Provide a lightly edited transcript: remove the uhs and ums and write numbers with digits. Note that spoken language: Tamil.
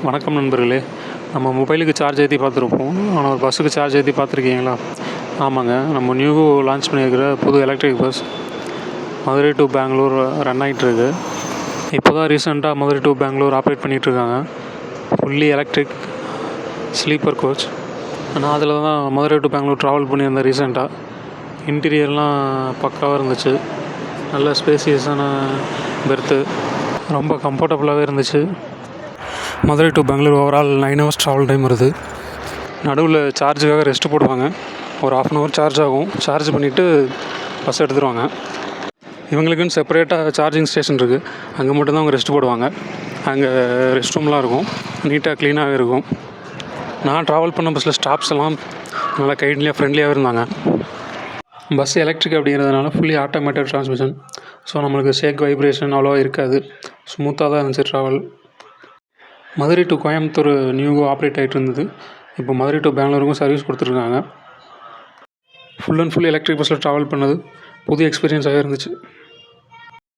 வணக்கம் நண்பர்களே. நம்ம மொபைலுக்கு சார்ஜ் ஏற்றி பார்த்துருப்போம். ஆனால் ஒரு பஸ்ஸுக்கு சார்ஜ் ஏற்றி பார்த்துருக்கீங்களா? ஆமாங்க, நம்ம நியூ லான்ச் பண்ணியிருக்கிற புது electric bus Madurai to Bangalore run ஆகிட்டுருக்கு. இப்போ தான் ரீசெண்டாக மதுரை டு பெங்களூர் ஆப்ரேட் பண்ணிகிட்ருக்காங்க. Fully electric sleeper coach. நான் அதில் தான் மதுரை டு பெங்களூர் ட்ராவல் பண்ணியிருந்தேன் ரீசெண்டாக. இன்டீரியர்லாம் பக்காவாக இருந்துச்சு. நல்ல ஸ்பேசியஸான பெர்த்து, ரொம்ப கம்ஃபர்டபுளாகவே இருந்துச்சு. Madurai to Bangalore overall 9 hours travel time வருது. நடுவில் சார்ஜுக்காக ரெஸ்ட்டு போடுவாங்க. ஒரு 1/2 hour சார்ஜ் ஆகும். சார்ஜ் பண்ணிவிட்டு பஸ் எடுத்துருவாங்க. இவங்களுக்குன்னு செப்பரேட்டாக சார்ஜிங் ஸ்டேஷன் இருக்குது. அங்கே மட்டும்தான் அவங்க ரெஸ்ட்டு போடுவாங்க. அங்கே ரெஸ்ட் ரூம்லாம் இருக்கும். நீட்டாக க்ளீனாகவே இருக்கும். நான் ட்ராவல் பண்ண பஸ்ஸில் ஸ்டாஃப்ஸ் எல்லாம் நல்லா கைண்ட்லியாக ஃப்ரெண்ட்லியாகவே இருந்தாங்க. பஸ் எலக்ட்ரிக் அப்படிங்கிறதுனால ஃபுல்லி ஆட்டோமேட்டட் ட்ரான்ஸ்மிஷன். ஸோ நம்மளுக்கு ஷேக் வைப்ரேஷன் அவ்வளோவா இருக்காது. ஸ்மூத்தாக தான் இருந்துச்சு ட்ராவல். மதுரை டு கோயம்புத்தூர் நியூவாக ஆப்ரேட் ஆகிட்டு இருந்தது. இப்போ மதுரை டு பெங்களூருக்கும் சர்வீஸ் கொடுத்துருக்காங்க. ஃபுல் அண்ட் ஃபுல் எலக்ட்ரிக் பஸ்ஸில் ட்ராவல் பண்ணது புது எக்ஸ்பீரியன்ஸாகவே இருந்துச்சு.